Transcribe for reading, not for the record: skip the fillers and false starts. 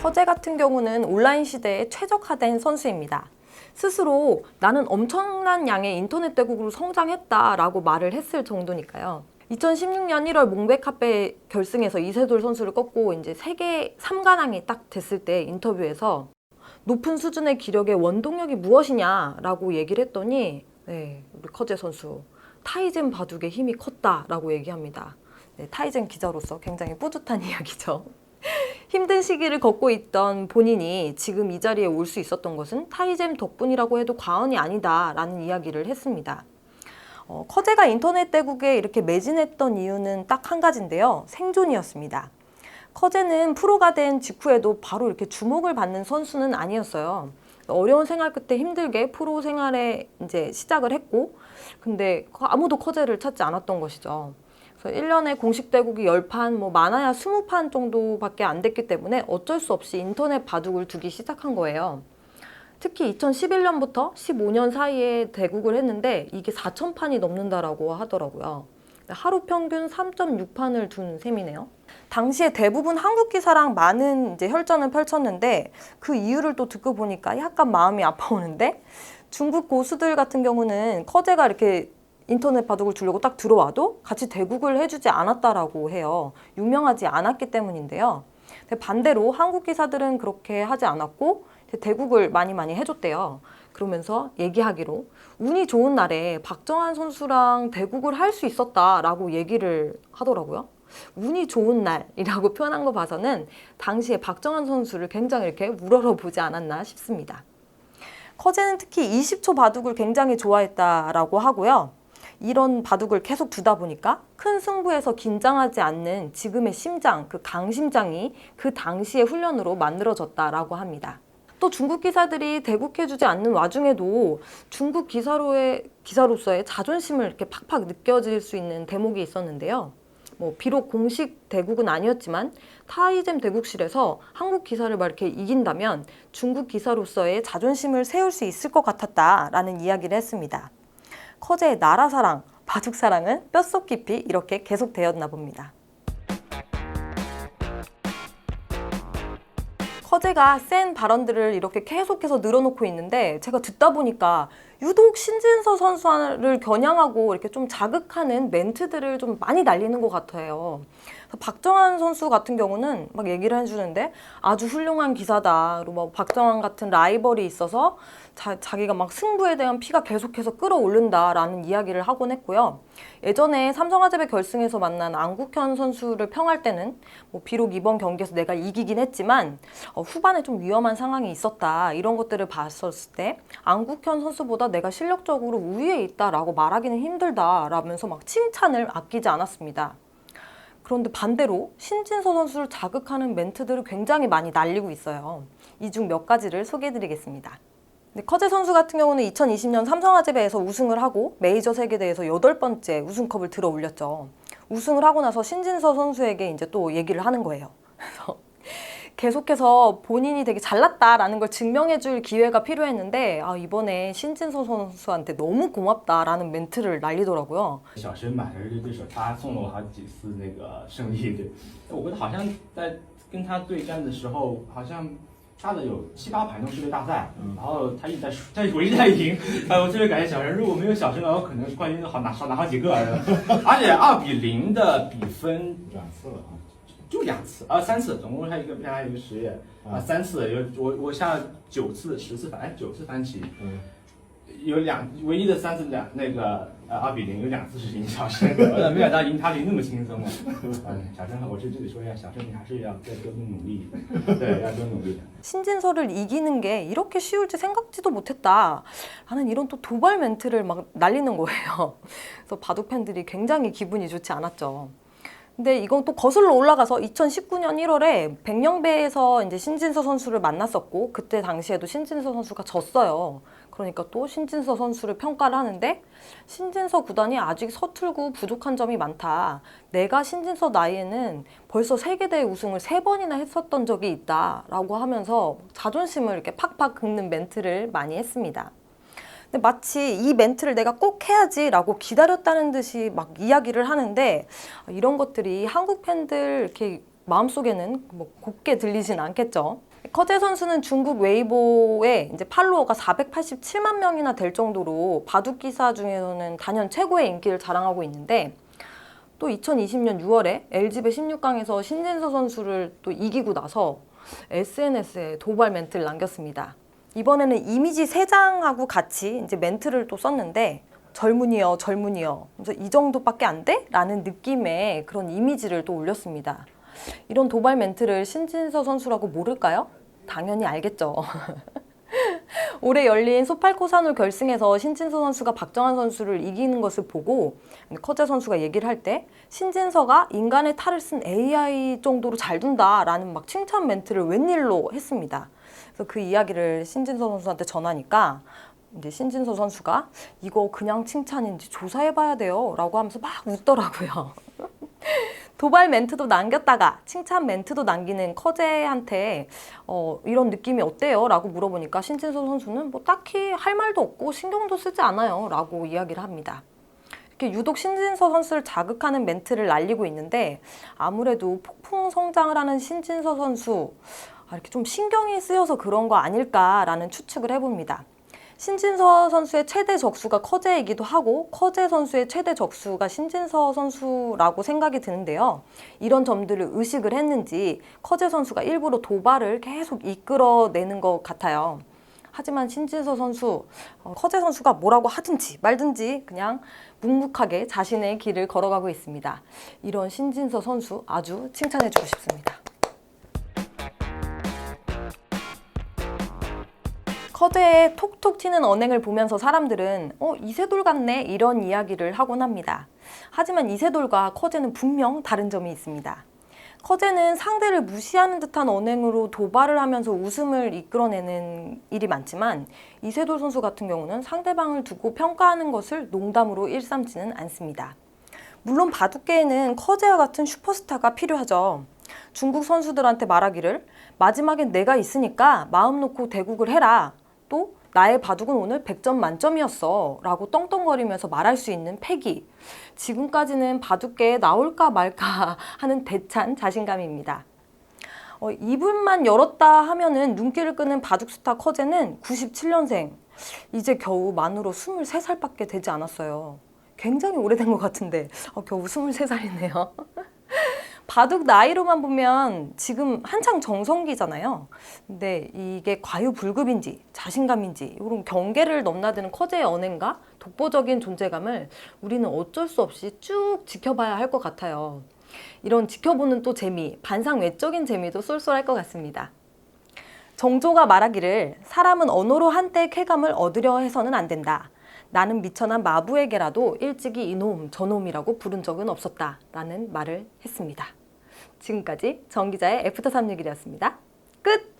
커제 같은 경우는 온라인 시대에 최적화된 선수입니다. 스스로 나는 엄청난 양의 인터넷 대국으로 성장했다라고 말을 했을 정도니까요. 2016년 1월 몽베카페 결승에서 이세돌 선수를 꺾고 이제 세계 3관왕이 딱 됐을 때 인터뷰에서 높은 수준의 기력의 원동력이 무엇이냐라고 얘기를 했더니 우리 커제 선수 타이젠 바둑의 힘이 컸다라고 얘기합니다. 타이젠 기자로서 굉장히 뿌듯한 이야기죠. 힘든 시기를 겪고 있던 본인이 지금 이 자리에 올 수 있었던 것은 타이젠 덕분이라고 해도 과언이 아니다라는 이야기를 했습니다. 커제가 인터넷 대국에 이렇게 매진했던 이유는 딱 한 가지인데요. 생존이었습니다. 커제는 프로가 된 직후에도 바로 이렇게 주목을 받는 선수는 아니었어요. 어려운 생활 끝에 힘들게 프로 생활에 이제 시작을 했고, 근데 아무도 커제를 찾지 않았던 것이죠. 그래서 1년에 공식 대국이 10판, 많아야 20판 정도밖에 안 됐기 때문에 어쩔 수 없이 인터넷 바둑을 두기 시작한 거예요. 특히 2011년부터 15년 사이에 대국을 했는데 이게 4,000판이 넘는다라고 하더라고요. 하루 평균 3.6판을 둔 셈이네요. 당시에 대부분 한국 기사랑 많은 이제 혈전을 펼쳤는데 그 이유를 또 듣고 보니까 약간 마음이 아파오는데, 중국 고수들 같은 경우는 커제가 이렇게 인터넷 바둑을 두려고 딱 들어와도 같이 대국을 해주지 않았다라고 해요. 유명하지 않았기 때문인데요. 반대로 한국 기사들은 그렇게 하지 않았고 대국을 많이 해줬대요. 그러면서 얘기하기로 운이 좋은 날에 박정환 선수랑 대국을 할 수 있었다라고 얘기를 하더라고요. 운이 좋은 날이라고 표현한 거 봐서는 당시에 박정환 선수를 굉장히 이렇게 우러러 보지 않았나 싶습니다. 커제는 특히 20초 바둑을 굉장히 좋아했다라고 하고요. 이런 바둑을 계속 두다 보니까 큰 승부에서 긴장하지 않는 지금의 심장, 그 강심장이 그 당시의 훈련으로 만들어졌다라고 합니다. 또 중국 기사들이 대국해주지 않는 와중에도 중국 기사로서의 자존심을 이렇게 팍팍 느껴질 수 있는 대목이 있었는데요. 비록 공식 대국은 아니었지만 타이젠 대국실에서 한국 기사를 막 이렇게 이긴다면 중국 기사로서의 자존심을 세울 수 있을 것 같았다라는 이야기를 했습니다. 커제의 나라 사랑, 바둑 사랑은 뼛속 깊이 이렇게 계속되었나 봅니다. 커제가 센 발언들을 이렇게 계속해서 늘어놓고 있는데 제가 듣다 보니까 유독 신진서 선수를 겨냥하고 이렇게 좀 자극하는 멘트들을 좀 많이 날리는 것 같아요. 박정환 선수 같은 경우는 막 얘기를 해주는데 아주 훌륭한 기사다. 그리고 박정환 같은 라이벌이 있어서 자기가 막 승부에 대한 피가 계속해서 끌어오른다라는 이야기를 하곤 했고요. 예전에 삼성화재배 결승에서 만난 안국현 선수를 평할 때는 비록 이번 경기에서 내가 이기긴 했지만 후반에 좀 위험한 상황이 있었다. 이런 것들을 봤었을 때 안국현 선수보다 내가 실력적으로 우위에 있다라고 말하기는 힘들다라면서 막 칭찬을 아끼지 않았습니다. 그런데 반대로 신진서 선수를 자극하는 멘트들을 굉장히 많이 날리고 있어요. 이 중 몇 가지를 소개해드리겠습니다. 커제 선수 같은 경우는 2020년 삼성화재배에서 우승을 하고 메이저 세계대회에서 8번째 우승컵을 들어 올렸죠. 우승을 하고 나서 신진서 선수에게 이제 또 얘기를 하는 거예요. 그래서 계속해서 본인이 되게 잘났다라는 걸 증명해줄 기회가 필요했는데 이번에 신진서 선수한테 너무 고맙다라는 멘트를 날리더라고요. 小申吧，还是对手，他送了我好几次那个胜利，对，我好像在跟他对战的时候，好像差的有7、8盘都是个大赛，然后他一直在输，我一直在赢，我特别感谢小申，如果没有小申，我可能冠军少拿好几个，而且2-0的比分2次了啊。就2次3次，总共还有一个实验3次，我下9次10次9次翻棋，有唯一的3次那个2-0有2次是赢小申，没想到赢他赢那么轻松啊！小申，我这里说一下，小申你还是要再多努力，对，要多努力的。 신진서를 이기는 게 이렇게 쉬울지 생각지도 못했다 라는 이런 또 도발 멘트를 막 날리는 거예요. 그래서 바둑 팬들이 굉장히 기분이 좋지 않았죠. 근데 이건 또 거슬러 올라가서 2019년 1월에 백령배에서 이제 신진서 선수를 만났었고 그때 당시에도 신진서 선수가 졌어요. 그러니까 또 신진서 선수를 평가를 하는데 신진서 구단이 아직 서툴고 부족한 점이 많다. 내가 신진서 나이에는 벌써 세계대회 우승을 3번이나 했었던 적이 있다라고 하면서 자존심을 이렇게 팍팍 긁는 멘트를 많이 했습니다. 근데 마치 이 멘트를 내가 꼭 해야지라고 기다렸다는 듯이 막 이야기를 하는데 이런 것들이 한국 팬들 이렇게 마음속에는 곱게 들리진 않겠죠. 커제 선수는 중국 웨이보에 이제 팔로워가 487만 명이나 될 정도로 바둑 기사 중에서는 단연 최고의 인기를 자랑하고 있는데 또 2020년 6월에 LG배 16강에서 신진서 선수를 또 이기고 나서 SNS에 도발 멘트를 남겼습니다. 이번에는 이미지 3장하고 같이 이제 멘트를 또 썼는데 젊은이여 젊은이여 그래서 이 정도밖에 안 돼? 라는 느낌의 그런 이미지를 또 올렸습니다. 이런 도발 멘트를 신진서 선수라고 모를까요? 당연히 알겠죠. 올해 열린 소팔코사놀 결승에서 신진서 선수가 박정환 선수를 이기는 것을 보고 커제 선수가 얘기를 할 때 신진서가 인간의 탈을 쓴 AI 정도로 잘 둔다라는 막 칭찬 멘트를 웬일로 했습니다. 그래서 그 이야기를 신진서 선수한테 전하니까 이제 신진서 선수가 이거 그냥 칭찬인지 조사해봐야 돼요 라고 하면서 막 웃더라고요. 도발 멘트도 남겼다가 칭찬 멘트도 남기는 커제한테 이런 느낌이 어때요? 라고 물어보니까 신진서 선수는 뭐 딱히 할 말도 없고 신경도 쓰지 않아요 라고 이야기를 합니다. 이렇게 유독 신진서 선수를 자극하는 멘트를 날리고 있는데 아무래도 폭풍 성장을 하는 신진서 선수 이렇게 좀 신경이 쓰여서 그런 거 아닐까라는 추측을 해봅니다. 신진서 선수의 최대 적수가 커제이기도 하고 커제 선수의 최대 적수가 신진서 선수라고 생각이 드는데요. 이런 점들을 의식을 했는지 커제 선수가 일부러 도발을 계속 이끌어내는 것 같아요. 하지만 신진서 선수, 커제 선수가 뭐라고 하든지 말든지 그냥 묵묵하게 자신의 길을 걸어가고 있습니다. 이런 신진서 선수 아주 칭찬해주고 싶습니다. 커제의 톡톡 튀는 언행을 보면서 사람들은 이세돌 같네 이런 이야기를 하곤 합니다. 하지만 이세돌과 커제는 분명 다른 점이 있습니다. 커제는 상대를 무시하는 듯한 언행으로 도발을 하면서 웃음을 이끌어내는 일이 많지만 이세돌 선수 같은 경우는 상대방을 두고 평가하는 것을 농담으로 일삼지는 않습니다. 물론 바둑계에는 커제와 같은 슈퍼스타가 필요하죠. 중국 선수들한테 말하기를 마지막엔 내가 있으니까 마음 놓고 대국을 해라. 또 나의 바둑은 오늘 100점 만점이었어 라고 떵떵거리면서 말할 수 있는 패기. 지금까지는 바둑계에 나올까 말까 하는 대찬 자신감입니다. 입을만 열었다 하면은 눈길을 끄는 바둑스타 커제는 97년생. 이제 겨우 만으로 23살밖에 되지 않았어요. 굉장히 오래된 것 같은데 겨우 23살이네요. 바둑 나이로만 보면 지금 한창 정성기잖아요. 근데 이게 과유불급인지 자신감인지 이런 경계를 넘나드는 커제의 언행과 독보적인 존재감을 우리는 어쩔 수 없이 쭉 지켜봐야 할 것 같아요. 이런 지켜보는 또 재미, 반상 외적인 재미도 쏠쏠할 것 같습니다. 정조가 말하기를 사람은 언어로 한때 쾌감을 얻으려 해서는 안 된다. 나는 미천한 마부에게라도 일찍이 이놈 저놈이라고 부른 적은 없었다 라는 말을 했습니다. 지금까지 정 기자의 애프터 361이었습니다. 끝!